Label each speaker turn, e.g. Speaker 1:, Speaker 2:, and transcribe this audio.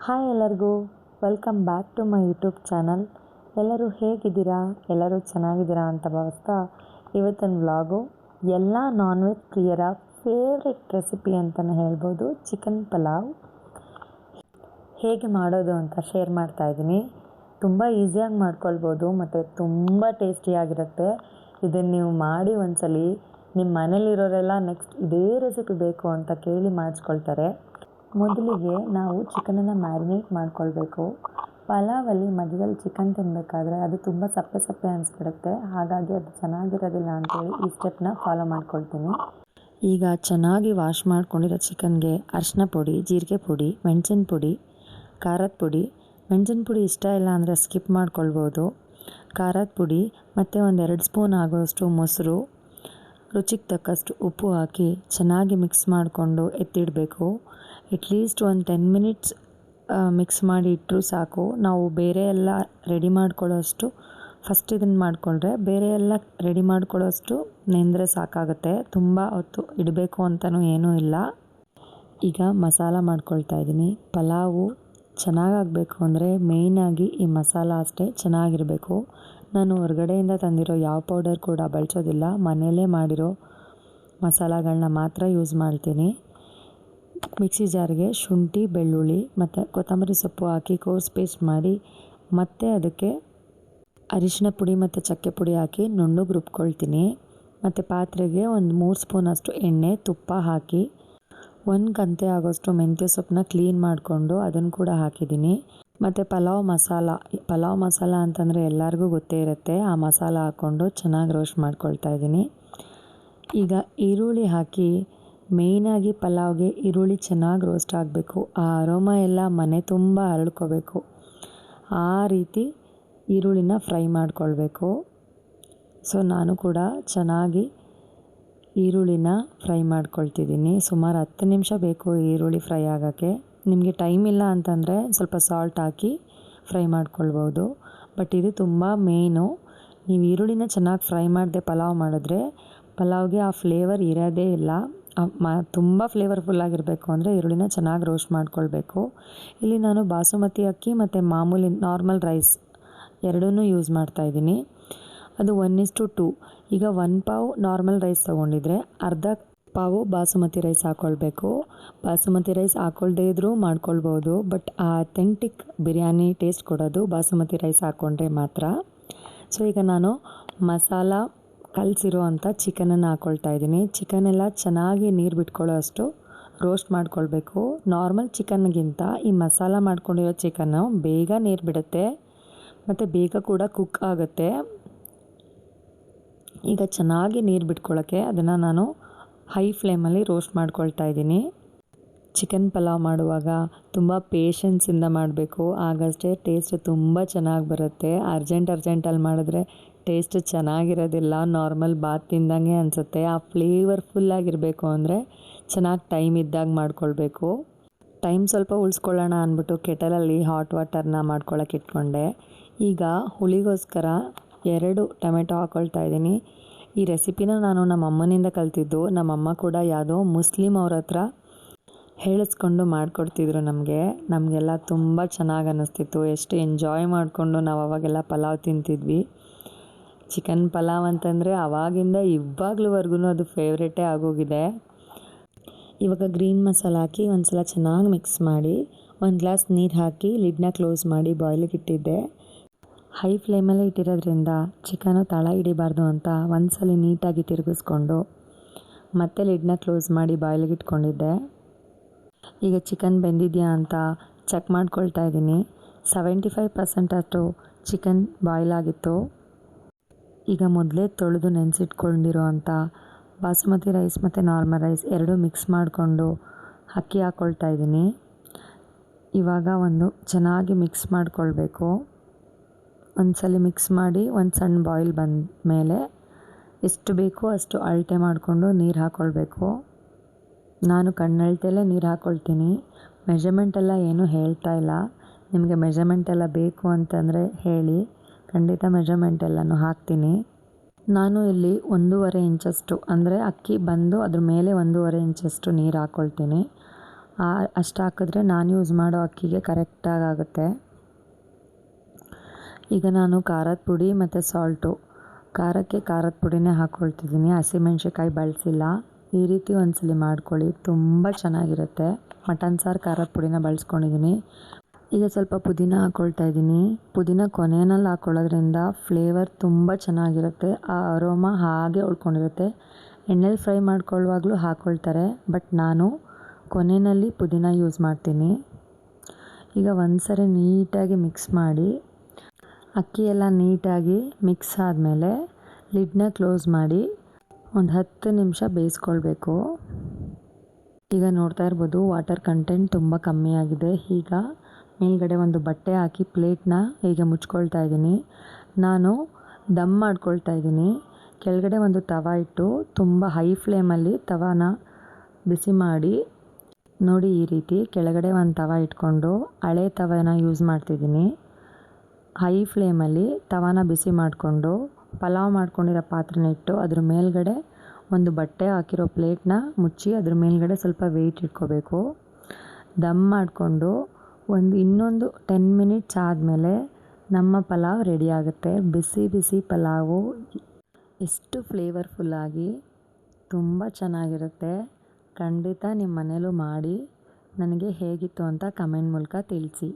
Speaker 1: Hi ಎಲ್ಲರಿಗೂ, welcome back to my YouTube channel. ಎಲ್ಲರೂ ಹೇಗಿದ್ದೀರಾ? ಎಲ್ಲರೂ ಚೆನ್ನಾಗಿದ್ದೀರಾ ಅಂತ ಭಾವಿಸ್ತಾ ಇವತ್ತಿನ ವ್ಲಾಗು ಎಲ್ಲ ನಾನ್ ವೆಜ್ ಪ್ರಿಯರ ಫೇವ್ರೆಟ್ ರೆಸಿಪಿ ಅಂತಲೇ ಹೇಳ್ಬೋದು. ಚಿಕನ್ ಪಲಾವ್ ಹೇಗೆ ಮಾಡೋದು ಅಂತ ಶೇರ್ ಮಾಡ್ತಾಯಿದ್ದೀನಿ. ತುಂಬ ಈಸಿಯಾಗಿ ಮಾಡ್ಕೊಳ್ಬೋದು ಮತ್ತು ತುಂಬ ಟೇಸ್ಟಿಯಾಗಿರುತ್ತೆ. ಇದನ್ನು ನೀವು ಮಾಡಿ ಒಂದ್ಸಲಿ ನಿಮ್ಮ ಮನೇಲಿರೋರೆಲ್ಲ ನೆಕ್ಸ್ಟ್ ಇದೇ ರೆಸಿಪಿ ಬೇಕು ಅಂತ ಕೇಳಿ ಮಾಡಿಸ್ಕೊಳ್ತಾರೆ. ಮೊದಲಿಗೆ ನಾವು ಚಿಕನನ್ನು ಮ್ಯಾರಿನೇಟ್ ಮಾಡ್ಕೊಳ್ಬೇಕು. ಪಲಾವಲ್ಲಿ ಮಧ್ಯದಲ್ಲಿ ಚಿಕನ್ ತಿನ್ನಬೇಕಾದ್ರೆ ಅದು ತುಂಬ ಸಪ್ಪೆ ಸಪ್ಪೆ ಅನಿಸ್ಬಿಡುತ್ತೆ, ಹಾಗಾಗಿ ಅದು ಚೆನ್ನಾಗಿರೋದಿಲ್ಲ ಅಂತೇಳಿ ಈ ಸ್ಟೆಪ್ನ ಫಾಲೋ ಮಾಡ್ಕೊಳ್ತೀನಿ. ಈಗ ಚೆನ್ನಾಗಿ ವಾಶ್ ಮಾಡ್ಕೊಂಡಿರೋ ಚಿಕನ್ಗೆ ಅರಿಶಿನ ಪುಡಿ, ಜೀರಿಗೆ ಪುಡಿ, ಮೆಣಸಿನ ಪುಡಿ, ಖಾರದ ಪುಡಿ, ಮೆಣಸಿನ ಪುಡಿ ಇಷ್ಟ ಇಲ್ಲ ಅಂದರೆ ಸ್ಕಿಪ್ ಮಾಡ್ಕೊಳ್ಬೋದು, ಖಾರದ ಪುಡಿ ಮತ್ತು 1-2 ಸ್ಪೂನ್ ಆಗೋಷ್ಟು ಮೊಸರು, ರುಚಿಗೆ ತಕ್ಕಷ್ಟು ಉಪ್ಪು ಹಾಕಿ ಚೆನ್ನಾಗಿ ಮಿಕ್ಸ್ ಮಾಡಿಕೊಂಡು ಎತ್ತಿಡಬೇಕು. ಅಟ್ಲೀಸ್ಟ್ ಒಂದು 10 ಮಿನಿಟ್ಸ್ ಮಿಕ್ಸ್ ಮಾಡಿ ಇಟ್ಟರೂ ಸಾಕು. ನಾವು ಬೇರೆ ಎಲ್ಲ ರೆಡಿ ಮಾಡ್ಕೊಳ್ಳೋಷ್ಟು ಫಸ್ಟ್ ಇದನ್ನು ಮಾಡಿಕೊಂಡ್ರೆ ಬೇರೆ ಎಲ್ಲ ರೆಡಿ ಮಾಡ್ಕೊಳ್ಳೋಷ್ಟು ನೆಂದರೆ ಸಾಕಾಗುತ್ತೆ. ತುಂಬ ಹೊತ್ತು ಇಡಬೇಕು ಅಂತಲೂ ಏನೂ ಇಲ್ಲ. ಈಗ ಮಸಾಲ ಮಾಡ್ಕೊಳ್ತಾ ಇದ್ದೀನಿ. ಪಲಾವು ಚೆನ್ನಾಗಾಗಬೇಕು ಅಂದರೆ ಮೇಯ್ನಾಗಿ ಈ ಮಸಾಲ ಅಷ್ಟೇ ಚೆನ್ನಾಗಿರಬೇಕು. ನಾನು ಹೊರಗಡೆಯಿಂದ ತಂದಿರೋ ಯಾವ ಪೌಡರ್ ಕೂಡ ಬಳಸೋದಿಲ್ಲ, ಮನೆಯಲ್ಲೇ ಮಾಡಿರೋ ಮಸಾಲಗಳನ್ನ ಮಾತ್ರ ಯೂಸ್ ಮಾಡ್ತೀನಿ. ಮಿಕ್ಸಿ ಜಾರ್ಗೆ ಶುಂಠಿ, ಬೆಳ್ಳುಳ್ಳಿ ಮತ್ತು ಕೊತ್ತಂಬರಿ ಸೊಪ್ಪು ಹಾಕಿ ಕೋರ್ಸ್ ಪೇಸ್ಟ್ ಮಾಡಿ ಮತ್ತು ಅದಕ್ಕೆ ಅರಿಶಿನ ಪುಡಿ ಮತ್ತು ಚಕ್ಕೆ ಪುಡಿ ಹಾಕಿ ನುಣ್ಣಗೆ ರುಬ್ಕೊಳ್ತೀನಿ. ಮತ್ತು ಪಾತ್ರೆಗೆ ಒಂದು 3 ಸ್ಪೂನಷ್ಟು ಎಣ್ಣೆ, ತುಪ್ಪ ಹಾಕಿ 1 ಗಂಟೆ ಆಗೋಷ್ಟು ಮೆಂತ್ಯ ಸೊಪ್ಪನ್ನ ಕ್ಲೀನ್ ಮಾಡಿಕೊಂಡು ಅದನ್ನು ಕೂಡ ಹಾಕಿದ್ದೀನಿ. ಮತ್ತು ಪಲಾವ್ ಮಸಾಲ ಅಂತಂದರೆ ಎಲ್ಲರಿಗೂ ಗೊತ್ತೇ ಇರುತ್ತೆ. ಆ ಮಸಾಲ ಹಾಕ್ಕೊಂಡು ಚೆನ್ನಾಗಿ ರೋಸ್ಟ್ ಮಾಡ್ಕೊಳ್ತಾ ಇದ್ದೀನಿ. ಈಗ ಈರುಳ್ಳಿ ಹಾಕಿ, ಮೇಯ್ನಾಗಿ ಪಲಾವ್ಗೆ ಈರುಳ್ಳಿ ಚೆನ್ನಾಗಿ ರೋಸ್ಟ್ ಆಗಬೇಕು. ಆ ಅರೋಮಾ ಎಲ್ಲ ಮನೆ ತುಂಬ ಹರಡ್ಕೋಬೇಕು. ಆ ರೀತಿ ಈರುಳ್ಳಿನ ಫ್ರೈ ಮಾಡ್ಕೊಳ್ಬೇಕು. ಸೊ ನಾನು ಕೂಡ ಚೆನ್ನಾಗಿ ಈರುಳ್ಳಿನ ಫ್ರೈ ಮಾಡ್ಕೊಳ್ತಿದ್ದೀನಿ. ಸುಮಾರು 10 ನಿಮಿಷ ಬೇಕು ಈರುಳ್ಳಿ ಫ್ರೈ ಆಗೋಕ್ಕೆ. ನಿಮಗೆ ಟೈಮ್ ಇಲ್ಲ ಅಂತಂದರೆ ಸ್ವಲ್ಪ ಸಾಲ್ಟ್ ಹಾಕಿ ಫ್ರೈ ಮಾಡ್ಕೊಳ್ಬೋದು. ಬಟ್ ಇದು ತುಂಬ ಮೇಯ್ನು. ನೀವು ಈರುಳ್ಳಿನ ಚೆನ್ನಾಗಿ ಫ್ರೈ ಮಾಡದೆ ಪಲಾವ್ ಮಾಡಿದ್ರೆ ಪಲಾವ್ಗೆ ಆ ಫ್ಲೇವರ್ ಇರೋದೇ ಇಲ್ಲ. ತುಂಬ ಫ್ಲೇವರ್ಫುಲ್ಲಾಗಿರಬೇಕು ಅಂದರೆ ಈರುಳ್ಳಿನ ಚೆನ್ನಾಗಿ ರೋಸ್ಟ್ ಮಾಡ್ಕೊಳ್ಬೇಕು. ಇಲ್ಲಿ ನಾನು ಬಾಸುಮತಿ ಅಕ್ಕಿ ಮತ್ತು ಮಾಮೂಲಿ ನಾರ್ಮಲ್ ರೈಸ್ ಎರಡನ್ನೂ ಯೂಸ್ ಮಾಡ್ತಾಯಿದ್ದೀನಿ. ಅದು 1:2. ಈಗ 1 ಪಾವು ನಾರ್ಮಲ್ ರೈಸ್ ತೊಗೊಂಡಿದ್ರೆ ಅರ್ಧ ಪಾವು ಬಾಸುಮತಿ ರೈಸ್ ಹಾಕ್ಕೊಳ್ಬೇಕು. ಬಾಸುಮತಿ ರೈಸ್ ಹಾಕ್ಕೊಳ್ದೇ ಇದ್ದರೂ ಮಾಡ್ಕೊಳ್ಬೋದು, ಬಟ್ ಆ ಅಥೆಂಟಿಕ್ ಬಿರಿಯಾನಿ ಟೇಸ್ಟ್ ಕೊಡೋದು ಬಾಸುಮತಿ ರೈಸ್ ಹಾಕ್ಕೊಂಡ್ರೆ ಮಾತ್ರ. ಸೊ ಈಗ ನಾನು ಮಸಾಲ ಕಲಸಿರೋ ಅಂಥ ಚಿಕನನ್ನು ಹಾಕ್ಕೊಳ್ತಾ ಇದ್ದೀನಿ. ಚಿಕನೆಲ್ಲ ಚೆನ್ನಾಗಿ ನೀರು ಬಿಟ್ಕೊಳ್ಳೋ ಅಷ್ಟು ರೋಸ್ಟ್ ಮಾಡ್ಕೊಳ್ಬೇಕು. ನಾರ್ಮಲ್ ಚಿಕನ್ಗಿಂತ ಈ ಮಸಾಲ ಮಾಡ್ಕೊಂಡಿರೋ ಚಿಕನ್ನು ಬೇಗ ನೀರು ಬಿಡುತ್ತೆ ಮತ್ತು ಬೇಗ ಕೂಡ ಕುಕ್ ಆಗುತ್ತೆ. ಈಗ ಚೆನ್ನಾಗಿ ನೀರು ಬಿಟ್ಕೊಳ್ಳೋಕ್ಕೆ ಅದನ್ನು ನಾನು ಹೈ ಫ್ಲೇಮಲ್ಲಿ ರೋಸ್ಟ್ ಮಾಡ್ಕೊಳ್ತಾ ಇದ್ದೀನಿ. ಚಿಕನ್ ಪಲಾವ್ ಮಾಡುವಾಗ ತುಂಬ ಪೇಷನ್ಸಿಂದ ಮಾಡಬೇಕು, ಆಗಷ್ಟೇ ಟೇಸ್ಟ್ ತುಂಬ ಚೆನ್ನಾಗಿ ಬರುತ್ತೆ. ಅರ್ಜೆಂಟಲ್ಲಿ ಮಾಡಿದ್ರೆ ಟೇಸ್ಟ್ ಚೆನ್ನಾಗಿರೋದಿಲ್ಲ, ನಾರ್ಮಲ್ ಬಾತ್ ತಿಂದಂಗೆ ಅನಿಸುತ್ತೆ. ಆ ಫ್ಲೇವರ್ಫುಲ್ಲಾಗಿರಬೇಕು ಅಂದರೆ ಚೆನ್ನಾಗಿ ಟೈಮ್ ಇದ್ದಾಗ ಮಾಡ್ಕೊಳ್ಬೇಕು. ಟೈಮ್ ಸ್ವಲ್ಪ ಉಳಿಸ್ಕೊಳ್ಳೋಣ ಅಂದ್ಬಿಟ್ಟು ಕೆಟಲಲ್ಲಿ ಹಾಟ್ ವಾಟರ್ನ ಮಾಡ್ಕೊಳ್ಳೋಕೆ ಇಟ್ಕೊಂಡೆ. ಈಗ ಹುಳಿಗೋಸ್ಕರ 2 ಟೊಮೆಟೊ ಹಾಕ್ಕೊಳ್ತಾ ಇದ್ದೀನಿ. ಈ ರೆಸಿಪಿನ ನಾನು ನಮ್ಮ ಅಮ್ಮನಿಂದ ಕಲ್ತಿದ್ದು. ನಮ್ಮಮ್ಮ ಕೂಡ ಯಾವುದೋ ಮುಸ್ಲಿಮ್ ಅವ್ರ ಹತ್ರ ಹೇಳಿಸ್ಕೊಂಡು ಮಾಡಿಕೊಡ್ತಿದ್ರು ನಮಗೆಲ್ಲ ತುಂಬ ಚೆನ್ನಾಗಿ ಅನ್ನಿಸ್ತಿತ್ತು. ಎಷ್ಟು ಎಂಜಾಯ್ ಮಾಡಿಕೊಂಡು ನಾವು ಅವಾಗೆಲ್ಲ ಪಲಾವ್ ತಿಂತಿದ್ವಿ. ಚಿಕನ್ ಪಲಾವ್ ಅಂತಂದರೆ ಆವಾಗಿಂದ ಇವಾಗ್ಲೂವರೆಗೂ ಅದು ಫೇವ್ರೇಟೇ ಆಗೋಗಿದೆ. ಇವಾಗ ಗ್ರೀನ್ ಮಸಾಲ ಹಾಕಿ ಒಂದು ಸಲ ಚೆನ್ನಾಗಿ ಮಿಕ್ಸ್ ಮಾಡಿ 1 ಗ್ಲಾಸ್ ನೀರು ಹಾಕಿ ಲಿಡ್ನ ಕ್ಲೋಸ್ ಮಾಡಿ ಬಾಯ್ಲಿಗೆ ಇಟ್ಟಿದ್ದೆ. ಹೈ ಫ್ಲೇಮಲ್ಲೇ ಇಟ್ಟಿರೋದ್ರಿಂದ ಚಿಕನು ತಳ ಹಿಡಿಬಾರ್ದು ಅಂತ ಒಂದ್ಸಲ ನೀಟಾಗಿ ತಿರುಗಿಸ್ಕೊಂಡು ಮತ್ತೆ ಲಿಡ್ನ ಕ್ಲೋಸ್ ಮಾಡಿ ಬಾಯ್ಲಿಗೆ ಇಟ್ಕೊಂಡಿದ್ದೆ. ಈಗ ಚಿಕನ್ ಬೆಂದಿದೆಯಾ ಅಂತ ಚೆಕ್ ಮಾಡ್ಕೊಳ್ತಾ ಇದ್ದೀನಿ. 75% ಅಷ್ಟು ಚಿಕನ್ ಬಾಯ್ಲ್ ಆಗಿತ್ತು. ಈಗ ಮೊದಲೇ ತೊಳೆದು ನೆನೆಸಿಟ್ಕೊಂಡಿರೋ ಅಂಥ ಬಾಸುಮತಿ ರೈಸ್ ಮತ್ತು ನಾರ್ಮಲ್ ರೈಸ್ ಎರಡೂ ಮಿಕ್ಸ್ ಮಾಡಿಕೊಂಡು ಅಕ್ಕಿ ಹಾಕ್ಕೊಳ್ತಾ ಇದ್ದೀನಿ. ಇವಾಗ ಚೆನ್ನಾಗಿ ಮಿಕ್ಸ್ ಮಾಡ್ಕೊಳ್ಬೇಕು. ಒಂದ್ಸಲ ಮಿಕ್ಸ್ ಮಾಡಿ ಒಂದು ಸಣ್ಣ ಬಾಯ್ಲ್ ಬಂದ ಮೇಲೆ ಎಷ್ಟು ಬೇಕೋ ಅಷ್ಟು ಅಳತೆ ಮಾಡಿಕೊಂಡು ನೀರು ಹಾಕ್ಕೊಳ್ಬೇಕು. ನಾನು ಕಣ್ಣಳ್ತೆಯಲ್ಲೇ ನೀರು ಹಾಕ್ಕೊಳ್ತೀನಿ. ಮೆಜರ್ಮೆಂಟೆಲ್ಲ ಏನೂ ಹೇಳ್ತಾ ಇಲ್ಲ. ನಿಮಗೆ ಮೆಜರ್ಮೆಂಟೆಲ್ಲ ಬೇಕು ಅಂತಂದರೆ ಹೇಳಿ, ಖಂಡಿತ ಮೆಜರ್ಮೆಂಟೆಲ್ಲನೂ ಹಾಕ್ತೀನಿ. ನಾನು ಇಲ್ಲಿ 1.5 ಇಂಚಷ್ಟು ಅಂದರೆ ಅಕ್ಕಿ ಬಂದು ಅದ್ರ ಮೇಲೆ 1.5 ಇಂಚಷ್ಟು ನೀರು ಹಾಕ್ಕೊಳ್ತೀನಿ. ಅಷ್ಟು ಹಾಕಿದ್ರೆ ನಾನು ಯೂಸ್ ಮಾಡೋ ಅಕ್ಕಿಗೆ ಕರೆಕ್ಟಾಗಿ ಆಗುತ್ತೆ. ಈಗ ನಾನು ಖಾರದ ಪುಡಿ ಮತ್ತು ಸಾಲ್ಟು, ಖಾರಕ್ಕೆ ಖಾರದ ಪುಡಿನೇ ಹಾಕ್ಕೊಳ್ತಿದ್ದೀನಿ, ಹಸಿಮೆಣ್ಸಿಕಾಯಿ ಬಳಸಿಲ್ಲ. ಈ ರೀತಿ ಒಂದ್ಸಲ ಮಾಡ್ಕೊಳ್ಳಿ, ತುಂಬ ಚೆನ್ನಾಗಿರುತ್ತೆ. ಮಟನ್ ಸಾರು ಖಾರದ ಪುಡಿನ ಬಳಸ್ಕೊಂಡಿದ್ದೀನಿ. ಈಗ ಸ್ವಲ್ಪ ಪುದೀನ ಹಾಕ್ಕೊಳ್ತಾ ಇದ್ದೀನಿ. ಪುದೀನ ಕೊನೆಯಲ್ಲಿ ಹಾಕ್ಕೊಳ್ಳೋದ್ರಿಂದ ಫ್ಲೇವರ್ ತುಂಬ ಚೆನ್ನಾಗಿರುತ್ತೆ, ಆ ಅರೋಮಾ ಹಾಗೆ ಉಳ್ಕೊಂಡಿರುತ್ತೆ. ಎಣ್ಣೆಲಿ ಫ್ರೈ ಮಾಡ್ಕೊಳ್ಳುವಾಗಲೂ ಹಾಕ್ಕೊಳ್ತಾರೆ, ಬಟ್ ನಾನು ಕೊನೆಯಲ್ಲಿ ಪುದೀನ ಯೂಸ್ ಮಾಡ್ತೀನಿ. ಈಗ ಒಂದ್ಸರಿ ನೀಟಾಗಿ ಮಿಕ್ಸ್ ಮಾಡಿ, ಅಕ್ಕಿ ಎಲ್ಲ ನೀಟಾಗಿ ಮಿಕ್ಸ್ ಆದಮೇಲೆ ಲಿಡ್ನ ಕ್ಲೋಸ್ ಮಾಡಿ ಒಂದು 10 ನಿಮಿಷ ಬೇಯಿಸ್ಕೊಳ್ಬೇಕು. ಈಗ ನೋಡ್ತಾ ಇರ್ಬೋದು ವಾಟರ್ ಕಂಟೆಂಟ್ ತುಂಬ ಕಮ್ಮಿ ಆಗಿದೆ. ಈಗ ಮೇಲ್ಗಡೆ ಒಂದು ಬಟ್ಟೆ ಹಾಕಿ ಪ್ಲೇಟ್ನ ಹೀಗೆ ಮುಚ್ಕೊಳ್ತಾ ಇದ್ದೀನಿ. ನಾನು ದಮ್ ಮಾಡ್ಕೊಳ್ತಾ ಇದ್ದೀನಿ. ಕೆಳಗಡೆ ಒಂದು ತವ ಇಟ್ಟು ತುಂಬ ಹೈ ಫ್ಲೇಮಲ್ಲಿ ತವಾನ ಬಿಸಿ ಮಾಡಿ, ನೋಡಿ ಈ ರೀತಿ ಕೆಳಗಡೆ ಒಂದು ತವ ಇಟ್ಕೊಂಡು ಹಳೆ ತವನ ಯೂಸ್ ಮಾಡ್ತಿದ್ದೀನಿ. ಹೈ ಫ್ಲೇಮಲ್ಲಿ ತವಾನ ಬಿಸಿ ಮಾಡಿಕೊಂಡು ಪಲಾವ್ ಮಾಡ್ಕೊಂಡಿರೋ ಪಾತ್ರೆನ ಇಟ್ಟು ಅದ್ರ ಮೇಲ್ಗಡೆ ಒಂದು ಬಟ್ಟೆ ಹಾಕಿರೋ ಪ್ಲೇಟ್ನ ಮುಚ್ಚಿ ಅದ್ರ ಮೇಲ್ಗಡೆ ಸ್ವಲ್ಪ ವೆಯ್ಟ್ ಇಟ್ಕೋಬೇಕು. ದಮ್ ಮಾಡಿಕೊಂಡು ಇನ್ನೊಂದು 10 ಮಿನಿಟ್ಸ್ ಆದಮೇಲೆ ನಮ್ಮ ಪಲಾವ್ ರೆಡಿ ಆಗುತ್ತೆ. ಬಿಸಿ ಬಿಸಿ ಪಲಾವು ಎಷ್ಟು ಫ್ಲೇವರ್ಫುಲ್ಲಾಗಿ ತುಂಬ ಚೆನ್ನಾಗಿರುತ್ತೆ. ಖಂಡಿತ ನಿಮ್ಮ ಮನೇಲೂ ಮಾಡಿ ನನಗೆ ಹೇಗಿತ್ತು ಅಂತ ಕಮೆಂಟ್ ಮೂಲಕ ತಿಳಿಸಿ.